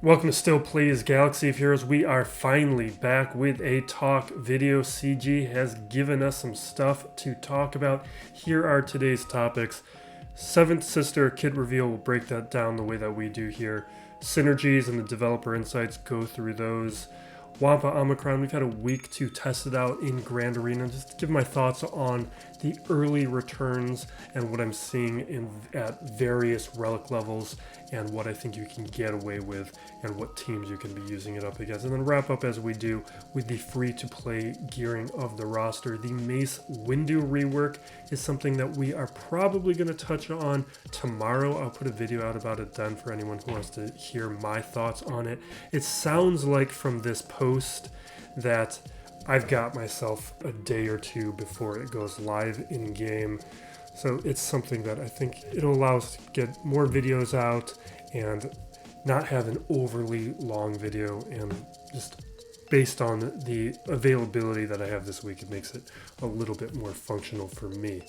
Welcome to Still Plays Galaxy of Heroes. We are finally back with a talk video. CG has given us some stuff to talk about. Here are today's topics. Seventh Sister kit reveal, we'll break that down the way that we do here. Synergies and the developer insights, go through those. Wampa Omicron, we've had a week to test it out in Grand Arena. Just to give my thoughts on the early returns and what I'm seeing at various relic levels and what I think you can get away with and what teams you can be using it up against. And then wrap up as we do with the free-to-play gearing of the roster. The Mace window rework is something that we are probably going to touch on tomorrow. I'll put a video out about it then for anyone who wants to hear my thoughts on it. It sounds like from this post that I've got myself a day or two before it goes live in game. So it's something that I think it'll allow us to get more videos out and not have an overly long video, and just based on the availability that I have this week, it makes it a little bit more functional for me.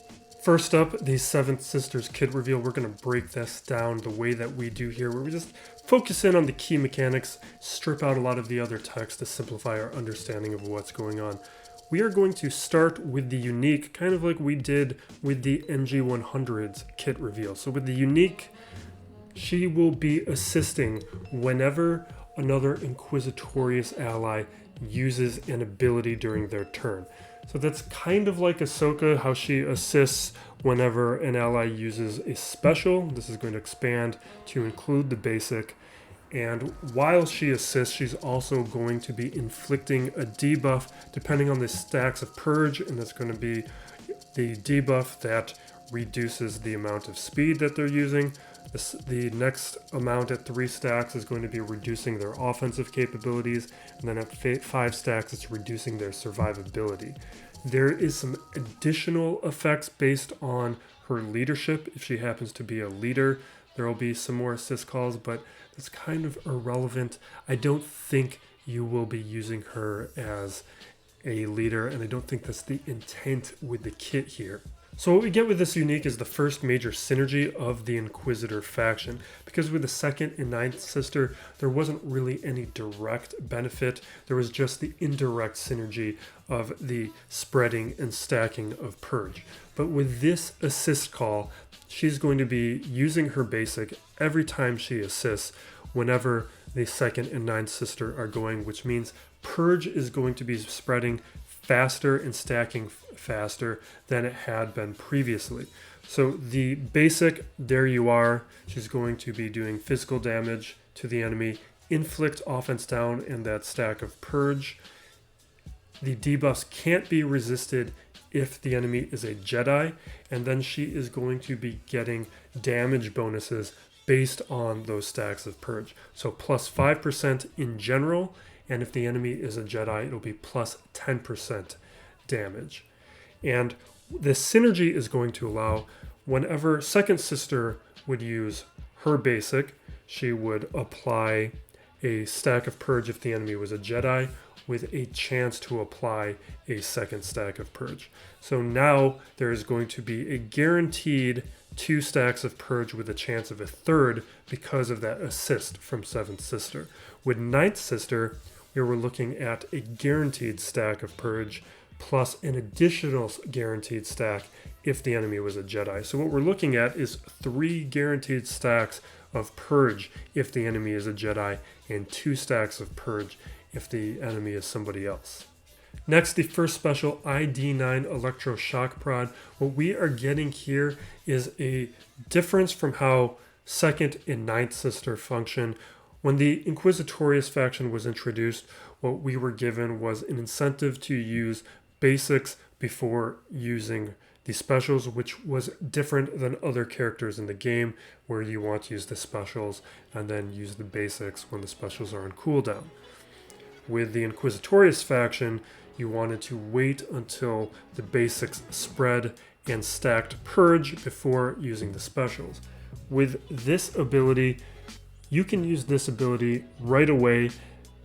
First up, the Seventh Sisters kit reveal. We're going to break this down the way that we do here, where we just focus in on the key mechanics, strip out a lot of the other text to simplify our understanding of what's going on. We are going to start with the unique, kind of like we did with the NG100's kit reveal. So with the unique, she will be assisting whenever another Inquisitorious ally uses an ability during their turn. So that's kind of like Ahsoka, how she assists whenever an ally uses a special. This is going to expand to include the basic. And while she assists, she's also going to be inflicting a debuff depending on the stacks of Purge, and that's going to be the debuff that reduces the amount of speed that they're using. The next amount at 3 stacks is going to be reducing their offensive capabilities, and then at 5 stacks it's reducing their survivability. There is some additional effects based on her leadership. If she happens to be a leader, there will be some more assist calls, but that's kind of irrelevant. I don't think you will be using her as a leader, and I don't think that's the intent with the kit here. So what we get with this unique is the first major synergy of the Inquisitor faction. Because with the second and ninth sister, there wasn't really any direct benefit. There was just the indirect synergy of the spreading and stacking of Purge. But with this assist call, she's going to be using her basic every time she assists whenever the second and ninth sister are going, which means Purge is going to be spreading faster and stacking faster than it had been previously. So the basic, there you are, she's going to be doing physical damage to the enemy, inflict offense down in that stack of Purge. The debuffs can't be resisted if the enemy is a Jedi, and then she is going to be getting damage bonuses based on those stacks of Purge. So plus 5% in general, and if the enemy is a Jedi, it'll be plus 10% damage. And this synergy is going to allow, whenever Second Sister would use her basic, she would apply a stack of Purge if the enemy was a Jedi, with a chance to apply a second stack of Purge. So now there is going to be a guaranteed 2 stacks of Purge with a chance of a third because of that assist from Seventh Sister. With Ninth Sister, we were looking at a guaranteed stack of Purge plus an additional guaranteed stack if the enemy was a Jedi. So what we're looking at is 3 guaranteed stacks of Purge if the enemy is a Jedi, and 2 stacks of Purge if the enemy is somebody else. Next, the first special, ID9 Electroshock Prod. What we are getting here is a difference from how second and ninth sister function. When the Inquisitorious faction was introduced, what we were given was an incentive to use basics before using the specials, which was different than other characters in the game, where you want to use the specials and then use the basics when the specials are on cooldown. With the Inquisitorious faction, you wanted to wait until the basics spread and stacked Purge before using the specials. With this ability, you can use this ability right away,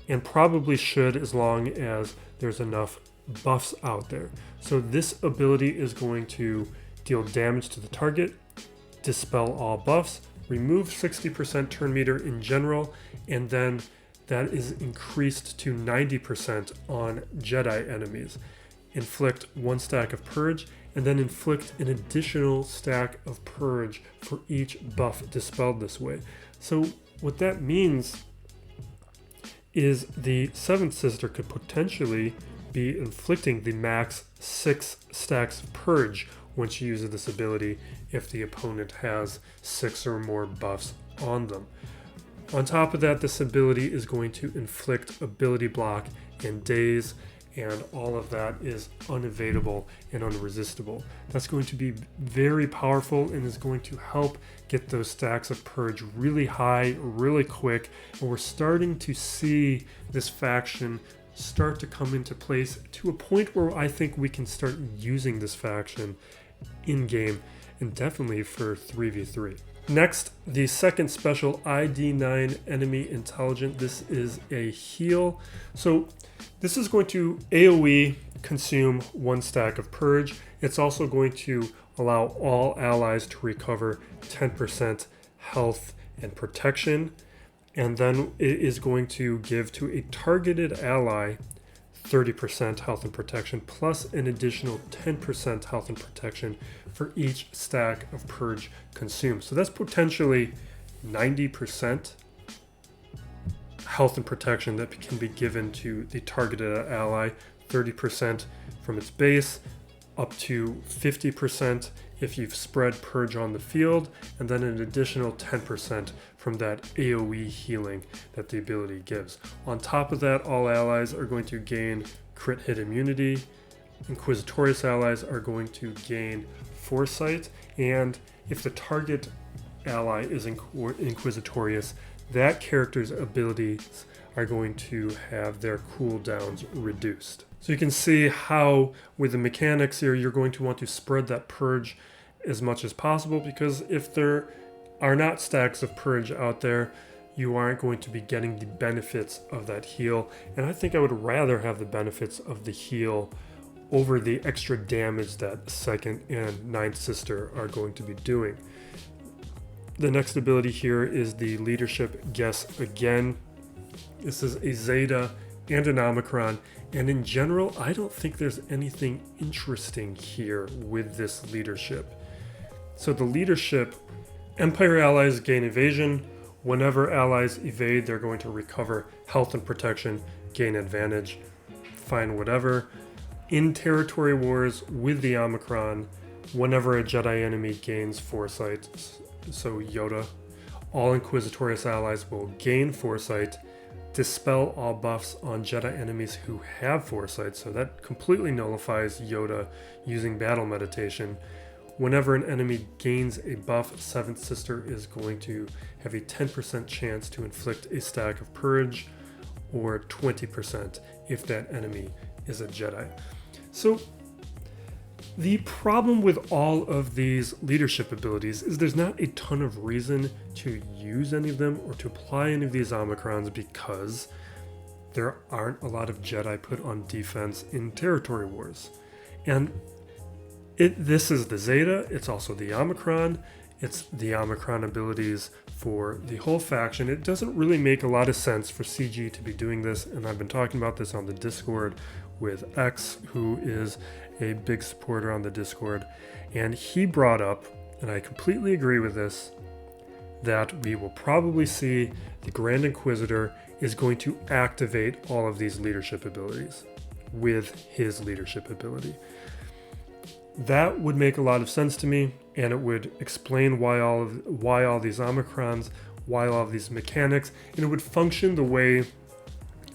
and probably should, as long as there's enough buffs out there. So this ability is going to deal damage to the target, dispel all buffs, remove 60% turn meter in general, and then that is increased to 90% on Jedi enemies. Inflict 1 stack of Purge, and then inflict an additional stack of Purge for each buff dispelled this way. So what that means is the 7th Sister could potentially be inflicting the max 6 stacks of Purge when she uses this ability if the opponent has 6 or more buffs on them. On top of that, this ability is going to inflict ability block and daze, and all of that is unevadable and unresistible. That's going to be very powerful and is going to help get those stacks of Purge really high, really quick, and we're starting to see this faction start to come into place to a point where I think we can start using this faction in game, and definitely for 3v3. Next, the second special, ID9 Enemy Intelligent. This is a heal. So this is going to AoE consume 1 stack of Purge. It's also going to allow all allies to recover 10% health and protection. And then it is going to give to a targeted ally 30% health and protection, plus an additional 10% health and protection for each stack of Purge consumed. So that's potentially 90% health and protection that can be given to the targeted ally, 30% from its base, up to 50% if you've spread Purge on the field, and then an additional 10% from that AoE healing that the ability gives. On top of that, all allies are going to gain crit hit immunity. Inquisitorious allies are going to gain Foresight, and if the target ally is Inquisitorious, that character's abilities are going to have their cooldowns reduced. So you can see how with the mechanics here, you're going to want to spread that Purge as much as possible, because if there are not stacks of Purge out there, you aren't going to be getting the benefits of that heal. And I think I would rather have the benefits of the heal over the extra damage that 2nd and 9th Sister are going to be doing. The next ability here is the Leadership Guess Again. This is a Zeta and an Omicron, and in general, I don't think there's anything interesting here with this leadership. So the leadership, Empire allies gain evasion. Whenever allies evade, they're going to recover health and protection, gain advantage, fine, whatever. In territory wars with the Omicron, whenever a Jedi enemy gains Foresight, so Yoda, all Inquisitorious allies will gain Foresight, dispel all buffs on Jedi enemies who have Foresight, so that completely nullifies Yoda using battle meditation. Whenever an enemy gains a buff, 7th Sister is going to have a 10% chance to inflict a stack of Purge, or 20% if that enemy is a Jedi. So the problem with all of these leadership abilities is there's not a ton of reason to use any of them or to apply any of these Omicrons, because there aren't a lot of Jedi put on defense in territory wars. And this is the Zeta, it's also the Omicron, it's the Omicron abilities for the whole faction. It doesn't really make a lot of sense for CG to be doing this, and I've been talking about this on the Discord with X, who is a big supporter on the Discord, and he brought up, and I completely agree with this, that we will probably see the Grand Inquisitor is going to activate all of these leadership abilities with his leadership ability. That would make a lot of sense to me, and it would explain why all these Omicrons, why all of these mechanics, and it would function the way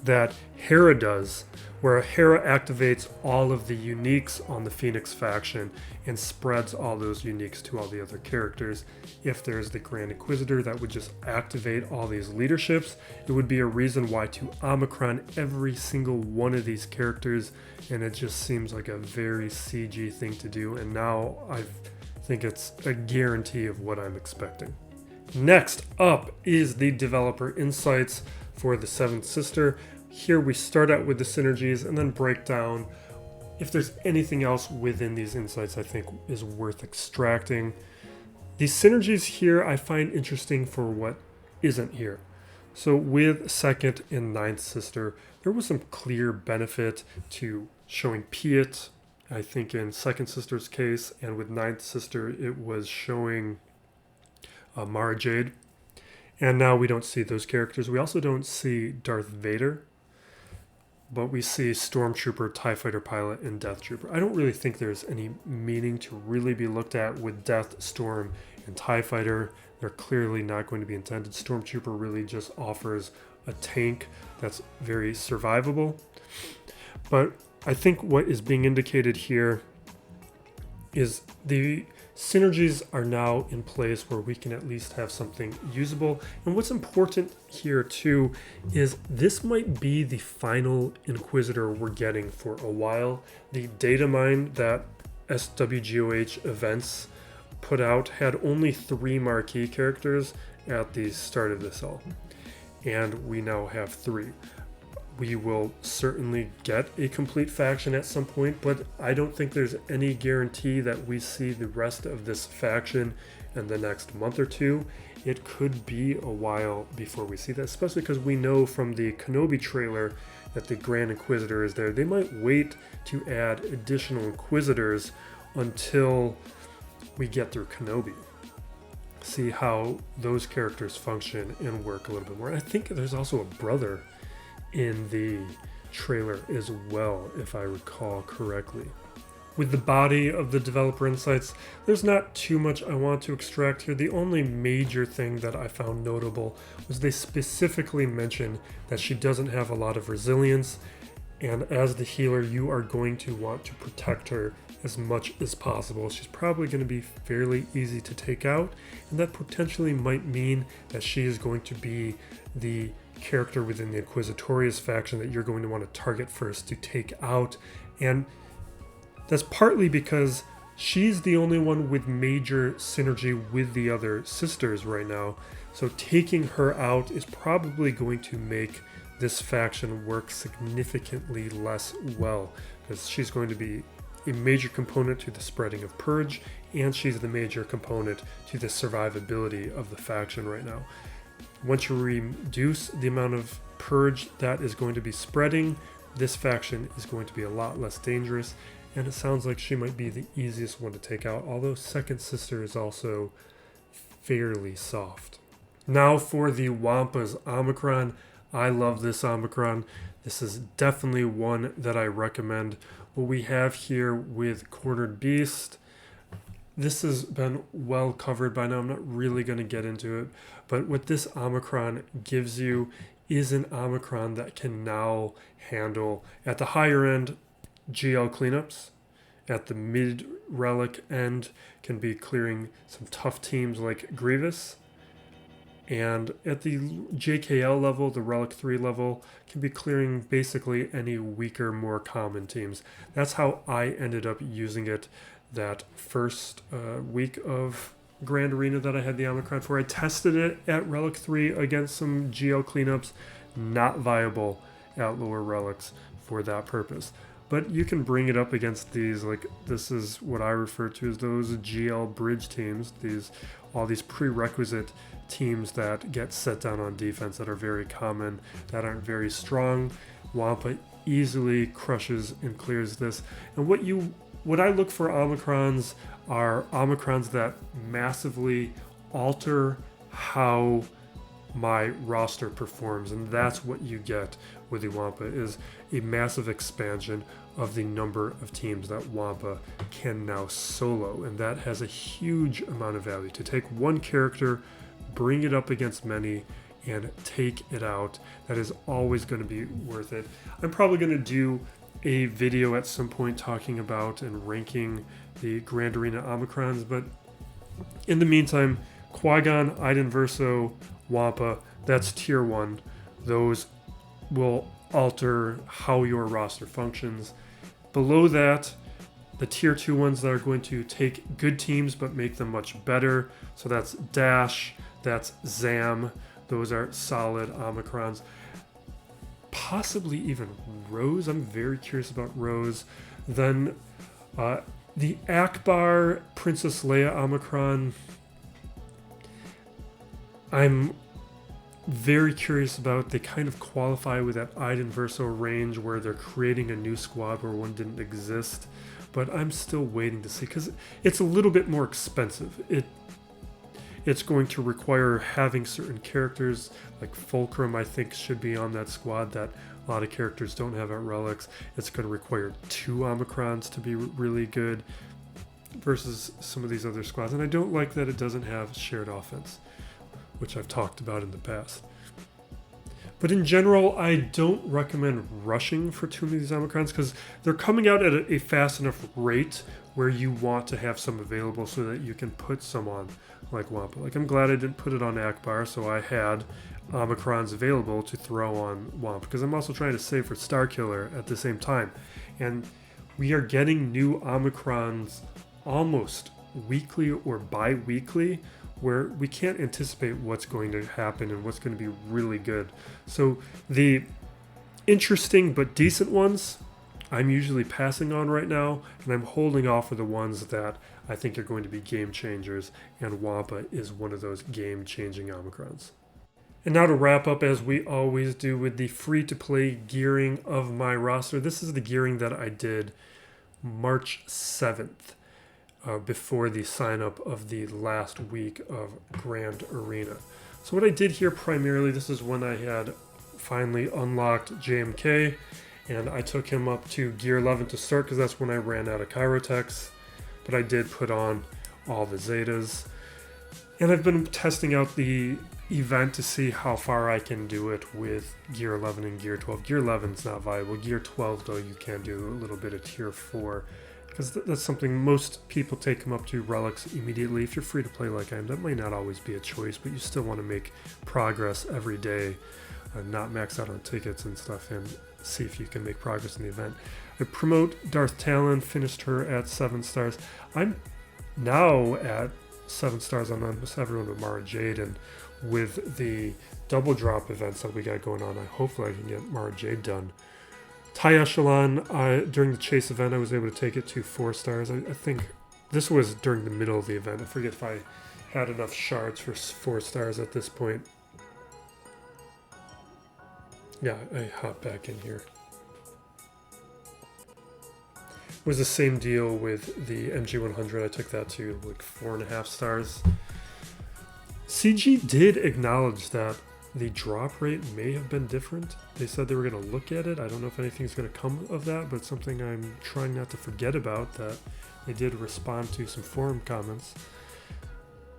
that Hera does, where Hera activates all of the uniques on the Phoenix faction and spreads all those uniques to all the other characters. If there's the Grand Inquisitor, that would just activate all these leaderships. It would be a reason why to Omicron every single one of these characters, and it just seems like a very CG thing to do, and now I think it's a guarantee of what I'm expecting. Next up is the developer insights for the 7th Sister. Here we start out with the synergies and then break down if there's anything else within these insights I think is worth extracting. The synergies here I find interesting for what isn't here. So with second and ninth sister, there was some clear benefit to showing Piet. I think in second sister's case, and with ninth sister, it was showing Mara Jade. And now we don't see those characters. We also don't see Darth Vader, but we see Stormtrooper, TIE Fighter Pilot, and Death Trooper. I don't really think there's any meaning to really be looked at with Death, Storm, and TIE Fighter. They're clearly not going to be intended. Stormtrooper really just offers a tank that's very survivable. But I think what is being indicated here is the synergies are now in place where we can at least have something usable. And what's important here too is this might be the final Inquisitor we're getting for a while. The data mine that SWGOH events put out had only 3 marquee characters at the start of this all, and we now have 3. We will certainly get a complete faction at some point, but I don't think there's any guarantee that we see the rest of this faction in the next month or two. It could be a while before we see that, especially because we know from the Kenobi trailer that the Grand Inquisitor is there. They might wait to add additional Inquisitors until we get through Kenobi. See how those characters function and work a little bit more. I think there's also a brother in the trailer as well, if I recall correctly. With the body of the developer insights, there's not too much I want to extract here. The only major thing that I found notable was they specifically mentioned that she doesn't have a lot of resilience, and as the healer, you are going to want to protect her as much as possible. She's probably going to be fairly easy to take out, and that potentially might mean that she is going to be the character within the Inquisitorius faction that you're going to want to target first to take out. And that's partly because she's the only one with major synergy with the other sisters right now. So taking her out is probably going to make this faction work significantly less well, because she's going to be a major component to the spreading of Purge, and she's the major component to the survivability of the faction right now. Once you reduce the amount of Purge that is going to be spreading, this faction is going to be a lot less dangerous, and it sounds like she might be the easiest one to take out, although second sister is also fairly soft. Now for the Wampa's Omicron. I love this Omicron. This is definitely one that I recommend. What we have here with Cornered Beast, this has been well covered by now. I'm not really going to get into it, but what this Omicron gives you is an Omicron that can now handle, at the higher end, GL cleanups. At the mid relic end, can be clearing some tough teams like Grievous. And at the JKL level, the Relic 3 level, can be clearing basically any weaker, more common teams. That's how I ended up using it that first week of Grand Arena that I had the Omicron for. I tested it at Relic 3 against some GL cleanups, not viable at lower relics for that purpose. But you can bring it up against these, like this is what I refer to as those GL bridge teams, all these prerequisite teams that get set down on defense that are very common, that aren't very strong. Wampa easily crushes and clears this. And what I look for Omicrons are Omicrons that massively alter how my roster performs, and that's what you get with the Wampa, is a massive expansion of the number of teams that Wampa can now solo, and that has a huge amount of value. To take one character, bring it up against many, and take it out, that is always going to be worth it. I'm probably going to do a video at some point talking about and ranking the Grand Arena Omicrons, but in the meantime, Qui-Gon, Iden Verso, Wampa, that's tier 1. Those will alter how your roster functions. Below that, the tier 2 ones that are going to take good teams but make them much better. So that's Dash, that's Zam. Those are solid Omicrons. Possibly even Rose. I'm very curious about Rose. Then the Akbar Princess Leia Omicron, I'm very curious about. They kind of qualify with that Iden Verso range where they're creating a new squad where one didn't exist, but I'm still waiting to see because it's a little bit more expensive. It's going to require having certain characters like Fulcrum. I think should be on that squad that a lot of characters don't have at Relics. It's going to require 2 Omicrons to be really good versus some of these other squads, and I don't like that it doesn't have shared offense, which I've talked about in the past. But in general, I don't recommend rushing for too many of these Omicrons because they're coming out at a fast enough rate where you want to have some available so that you can put some on like Wampa. Like, I'm glad I didn't put it on Akbar, so I had Omicrons available to throw on Wampa because I'm also trying to save for Starkiller at the same time. And we are getting new Omicrons almost weekly or bi-weekly, where we can't anticipate what's going to happen and what's going to be really good. So the interesting but decent ones, I'm usually passing on right now, and I'm holding off for the ones that I think are going to be game changers, and Wampa is one of those game-changing Omicrons. And now to wrap up, as we always do, with the free-to-play gearing of my roster. This is the gearing that I did March 7th. Before the sign up of the last week of Grand Arena. So what I did here primarily, this is when I had finally unlocked JMK, and I took him up to gear 11 to start because that's when I ran out of Chirotechs, but I did put on all the Zetas. And I've been testing out the event to see how far I can do it with gear 11 and gear 12. Gear 11 is not viable. Gear 12, though, you can do a little bit of tier 4. Because that's something most people take them up to Relics immediately. If you're free to play like I am, that might not always be a choice, but you still want to make progress every day, not max out on tickets and stuff, and see if you can make progress in the event. I promote Darth Talon, finished her at 7 stars. I'm now at 7 stars on almost everyone but Mara Jade, and with the double drop events that we got going on, hopefully I can get Mara Jade done. Tie Echelon, during the chase event, I was able to take it to 4 stars. I think this was during the middle of the event. I forget if I had enough shards for 4 stars at this point. Yeah, I hop back in here. It was the same deal with the MG100. I took that to like 4.5 stars. CG did acknowledge that the drop rate may have been different. They said they were going to look at it. I don't know if anything's going to come of that, but it's something I'm trying not to forget about, that they did respond to some forum comments.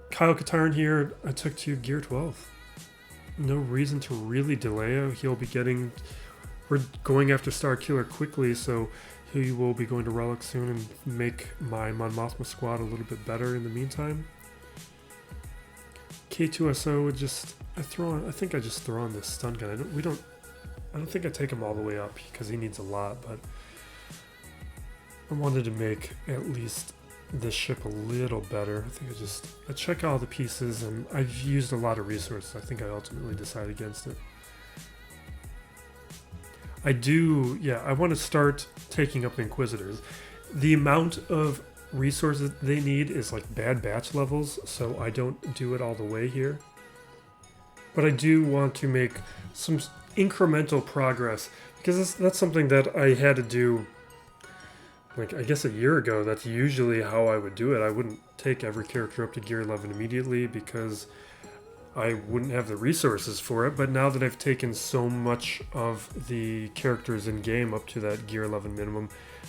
Kyle Katarn here, I took to gear 12. No reason to really delay. He'll be getting... We're going after Starkiller quickly, so he will be going to Relic soon and make my Mon Mothma squad a little bit better in the meantime. K2SO would just... I think I just throw on this stun gun. I don't think I take him all the way up because he needs a lot, but I wanted to make at least this ship a little better. I think I check all the pieces, and I've used a lot of resources. I think I ultimately decided against it. I want to start taking up the Inquisitors. The amount of resources they need is like bad batch levels, so I don't do it all the way here. But I do want to make some incremental progress, because that's something that I had to do, like, I guess a year ago. That's usually how I would do it. I wouldn't take every character up to gear 11 immediately because I wouldn't have the resources for it. But now that I've taken so much of the characters in game up to that gear 11 minimum,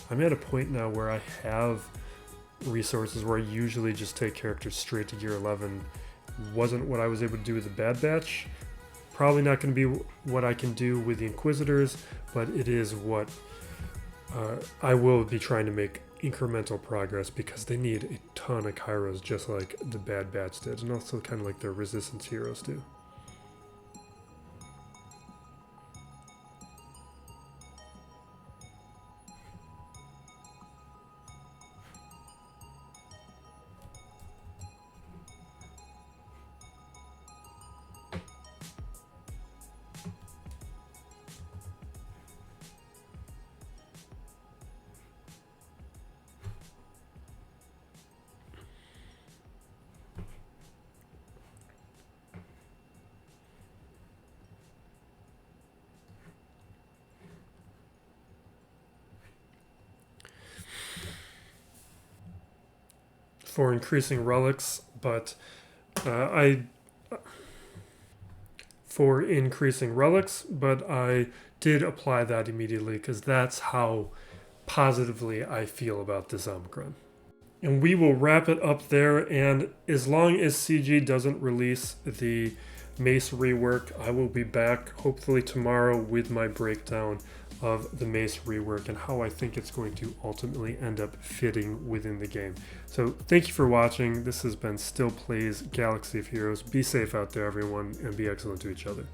I'm at a point now where I have resources where I usually just take characters straight to gear 11. Wasn't what I was able to do with the Bad Batch. Probably not going to be what I can do with the Inquisitors, but it is what I will be trying to make incremental progress, because they need a ton of Kairos just like the Bad Batch did, and also kind of like their Resistance heroes do. for increasing relics, but I did apply that immediately because that's how positively I feel about this Omicron. And we will wrap it up there, and as long as CG doesn't release the Mace rework, I will be back hopefully tomorrow with my breakdown of the Mace rework and how I think it's going to ultimately end up fitting within the game. So thank you for watching. This has been Still Plays Galaxy of Heroes. Be safe out there, everyone, and be excellent to each other.